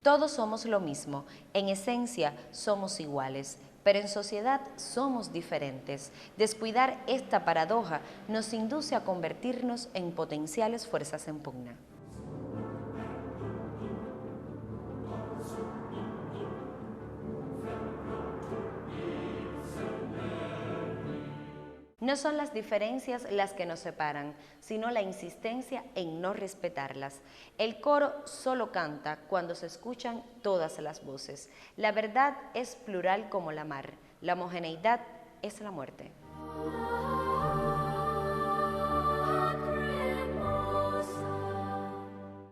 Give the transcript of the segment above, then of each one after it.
Todos somos lo mismo, en esencia somos iguales, pero en sociedad somos diferentes. Descuidar esta paradoja nos induce a convertirnos en potenciales fuerzas en pugna. No son las diferencias las que nos separan, sino la insistencia en no respetarlas. El coro solo canta cuando se escuchan todas las voces. La verdad es plural como la mar. La homogeneidad es la muerte.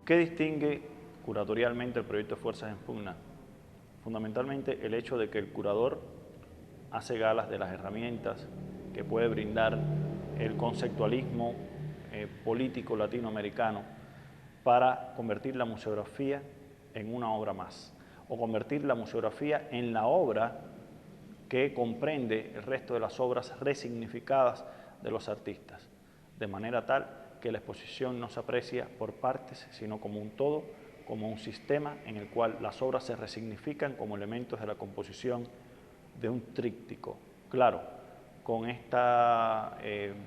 ¿Qué distingue curatorialmente el proyecto Fuerzas en Pugna? Fundamentalmente el hecho de que el curador hace galas de las herramientas que puede brindar el conceptualismo político latinoamericano para convertir la museografía en una obra más, o convertir la museografía en la obra que comprende el resto de las obras resignificadas de los artistas, de manera tal que la exposición no se aprecia por partes, sino como un todo, como un sistema en el cual las obras se resignifican como elementos de la composición de un tríptico. Claro, con esta,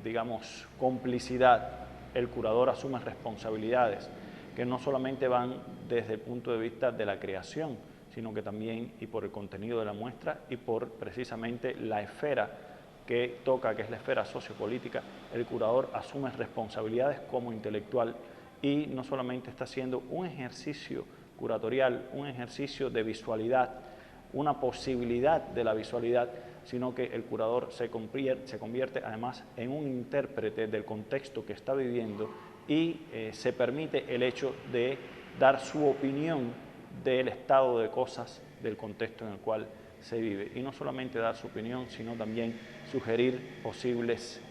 digamos, complicidad, el curador asume responsabilidades que no solamente van desde el punto de vista de la creación, sino que también y por el contenido de la muestra y por precisamente la esfera que toca, que es la esfera sociopolítica, el curador asume responsabilidades como intelectual y no solamente está haciendo un ejercicio curatorial, un ejercicio de visualidad, una posibilidad de la visualidad, sino que el curador se convierte además en un intérprete del contexto que está viviendo y se permite el hecho de dar su opinión del estado de cosas del contexto en el cual se vive. Y no solamente dar su opinión, sino también sugerir posibles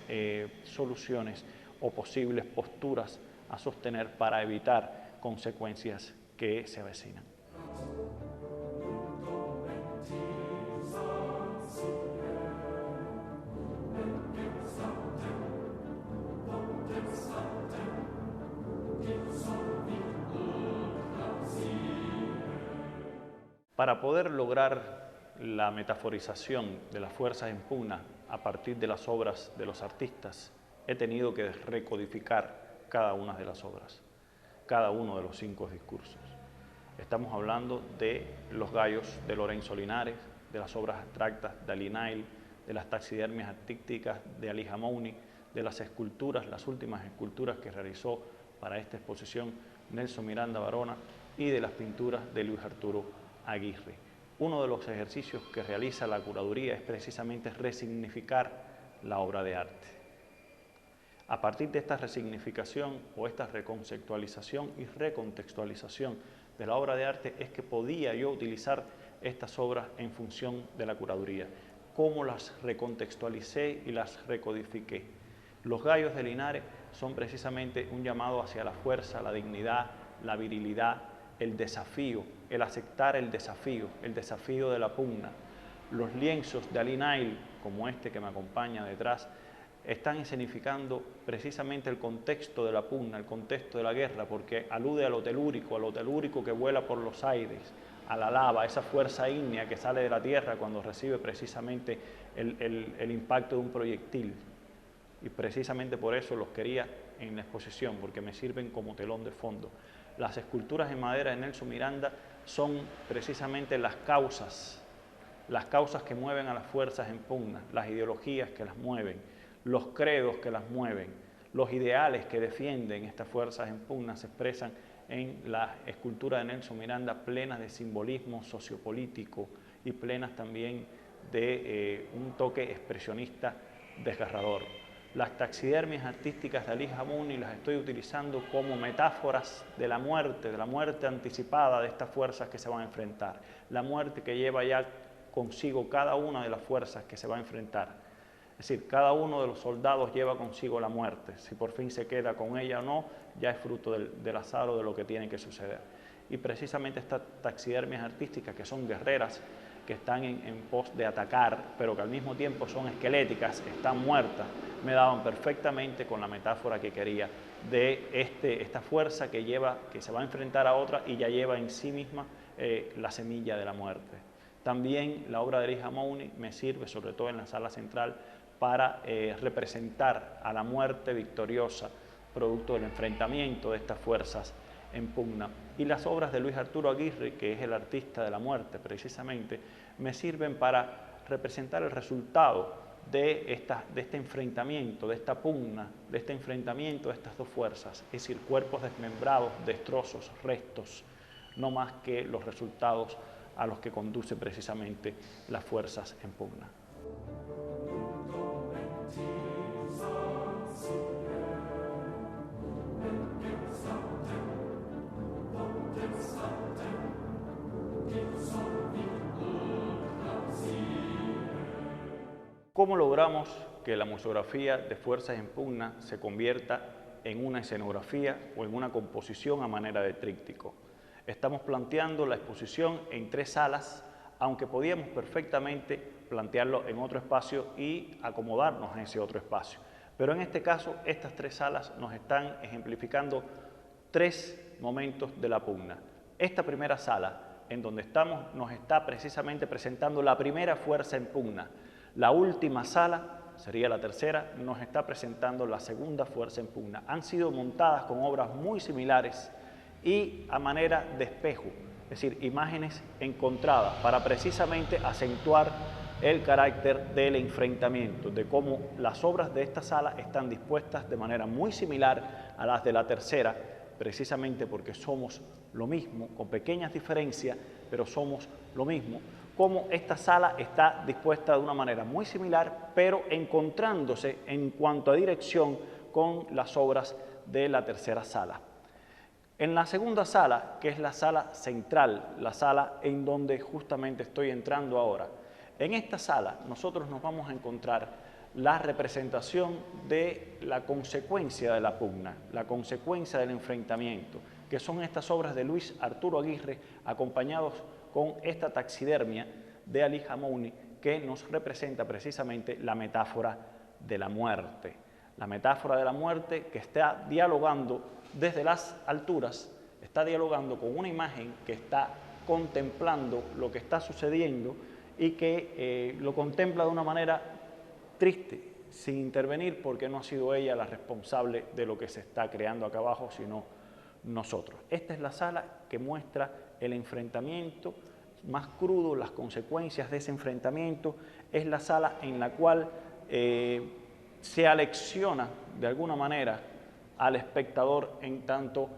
soluciones o posibles posturas a sostener para evitar consecuencias que se avecinan. Para poder lograr la metaforización de las fuerzas en pugna a partir de las obras de los artistas, he tenido que recodificar cada una de las obras, cada uno de los 5 discursos. Estamos hablando de los gallos de Lorenzo Linares, de las obras abstractas de Ali Nail, de las taxidermias artísticas de Ali Hamouni, de las esculturas, las últimas esculturas que realizó para esta exposición Nelson Miranda Varona y de las pinturas de Luis Arturo Aguirre. Uno de los ejercicios que realiza la curaduría es precisamente resignificar la obra de arte. A partir de esta resignificación o esta reconceptualización y recontextualización de la obra de arte es que podía yo utilizar estas obras en función de la curaduría. ¿Cómo las recontextualicé y las recodifiqué? Los gallos de Linares son precisamente un llamado hacia la fuerza, la dignidad, la virilidad, el desafío, el aceptar el desafío de la pugna. Los lienzos de Ali Nail, como este que me acompaña detrás, están escenificando precisamente el contexto de la pugna, el contexto de la guerra, porque alude a lo telúrico que vuela por los aires, a la lava, esa fuerza ígnea que sale de la tierra cuando recibe precisamente el impacto de un proyectil. Y precisamente por eso los quería en la exposición, porque me sirven como telón de fondo. Las esculturas en madera de Nelson Miranda son precisamente las causas que mueven a las fuerzas en pugna, las ideologías que las mueven, los credos que las mueven, los ideales que defienden estas fuerzas en pugna se expresan en la escultura de Nelson Miranda plenas de simbolismo sociopolítico y plenas también de un toque expresionista desgarrador. Las taxidermias artísticas de Ali Hamouni las estoy utilizando como metáforas de la muerte anticipada de estas fuerzas que se van a enfrentar, la muerte que lleva ya consigo cada una de las fuerzas que se va a enfrentar. Es decir, cada uno de los soldados lleva consigo la muerte. Si por fin se queda con ella o no, ya es fruto del azar o de lo que tiene que suceder. Y precisamente estas taxidermias artísticas, que son guerreras, que están en pos de atacar, pero que al mismo tiempo son esqueléticas, están muertas, me daban perfectamente con la metáfora que quería de esta fuerza que se va a enfrentar a otra y ya lleva en sí misma la semilla de la muerte. También la obra de Elijah Mouney me sirve, sobre todo en la sala central, para representar a la muerte victoriosa, producto del enfrentamiento de estas fuerzas en pugna. Y las obras de Luis Arturo Aguirre, que es el artista de la muerte precisamente, me sirven para representar el resultado de este enfrentamiento, de esta pugna, de este enfrentamiento de estas dos fuerzas, es decir, cuerpos desmembrados, destrozos, restos, no más que los resultados a los que conduce precisamente las fuerzas en pugna. ¿Cómo logramos que la museografía de fuerzas en pugna se convierta en una escenografía o en una composición a manera de tríptico? Estamos planteando la exposición en 3 salas, aunque podíamos perfectamente plantearlo en otro espacio y acomodarnos en ese otro espacio. Pero en este caso, estas 3 salas nos están ejemplificando 3 momentos de la pugna. Esta primera sala, en donde estamos, nos está precisamente presentando la primera fuerza en pugna. La última sala, sería la tercera, nos está presentando la segunda fuerza en pugna. Han sido montadas con obras muy similares y a manera de espejo, es decir, imágenes encontradas para precisamente acentuar el carácter del enfrentamiento, de cómo las obras de esta sala están dispuestas de manera muy similar a las de la tercera, precisamente porque somos lo mismo, con pequeñas diferencias, pero somos lo mismo. Como esta sala está dispuesta de una manera muy similar, pero encontrándose en cuanto a dirección con las obras de la tercera sala. En la segunda sala, que es la sala central, la sala en donde justamente estoy entrando ahora, en esta sala nosotros nos vamos a encontrar la representación de la consecuencia de la pugna, la consecuencia del enfrentamiento, que son estas obras de Luis Arturo Aguirre, acompañados con esta taxidermia de Elijah Mouney, que nos representa precisamente la metáfora de la muerte. La metáfora de la muerte que está dialogando desde las alturas, está dialogando con una imagen que está contemplando lo que está sucediendo y que lo contempla de una manera triste, sin intervenir, porque no ha sido ella la responsable de lo que se está creando acá abajo, sino nosotros. Esta es la sala que muestra el enfrentamiento más crudo, las consecuencias de ese enfrentamiento. Es la sala en la cual se alecciona de alguna manera al espectador en tanto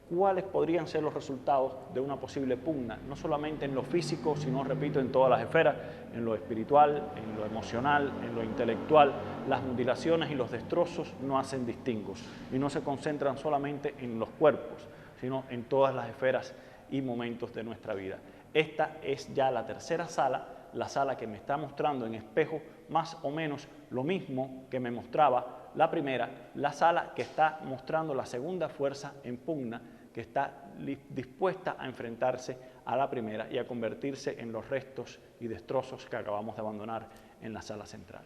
cuáles podrían ser los resultados de una posible pugna, no solamente en lo físico, sino, repito, en todas las esferas, en lo espiritual, en lo emocional, en lo intelectual. Las mutilaciones y los destrozos no hacen distingos y no se concentran solamente en los cuerpos, sino en todas las esferas y momentos de nuestra vida. Esta es ya la tercera sala, la sala que me está mostrando en espejo más o menos lo mismo que me mostraba la primera, la sala que está mostrando la segunda fuerza en pugna, que está dispuesta a enfrentarse a la primera y a convertirse en los restos y destrozos que acabamos de abandonar en la sala central.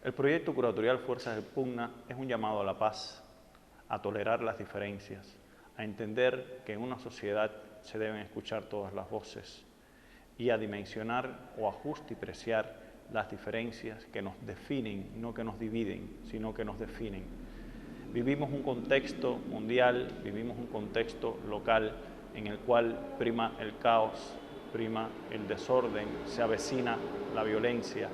El proyecto curatorial Fuerzas en Pugna es un llamado a la paz, a tolerar las diferencias, a entender que en una sociedad se deben escuchar todas las voces y a dimensionar o a justiciar las diferencias que nos definen, no que nos dividen, sino que nos definen. Vivimos un contexto mundial, vivimos un contexto local en el cual prima el caos, prima el desorden, se avecina la violencia.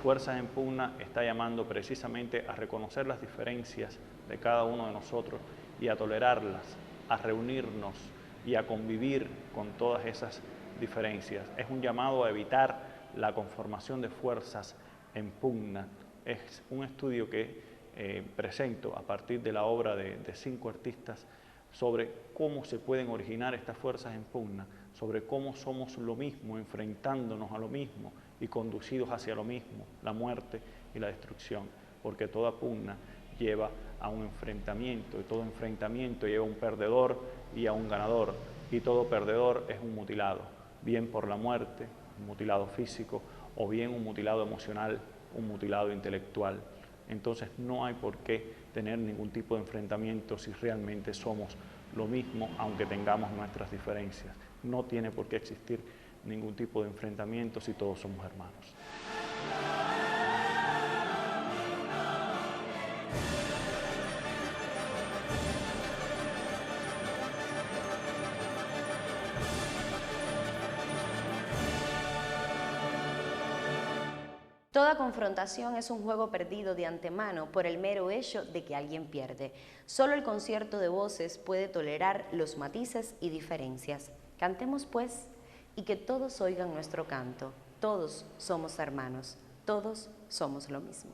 Fuerzas en Pugna está llamando precisamente a reconocer las diferencias de cada uno de nosotros y a tolerarlas, a reunirnos y a convivir con todas esas diferencias. Es un llamado a evitar la conformación de fuerzas en pugna. Es un estudio que presento a partir de la obra de 5 artistas sobre cómo se pueden originar estas fuerzas en pugna, sobre cómo somos lo mismo, enfrentándonos a lo mismo y conducidos hacia lo mismo, la muerte y la destrucción, porque toda pugna lleva a un enfrentamiento, y todo enfrentamiento lleva a un perdedor y a un ganador, y todo perdedor es un mutilado, bien por la muerte, un mutilado físico, o bien un mutilado emocional, un mutilado intelectual. Entonces no hay por qué tener ningún tipo de enfrentamiento si realmente somos lo mismo, aunque tengamos nuestras diferencias. No tiene por qué existir ningún tipo de enfrentamiento si todos somos hermanos. Toda confrontación es un juego perdido de antemano por el mero hecho de que alguien pierde. Solo el concierto de voces puede tolerar los matices y diferencias. Cantemos pues, y que todos oigan nuestro canto. Todos somos hermanos, todos somos lo mismo.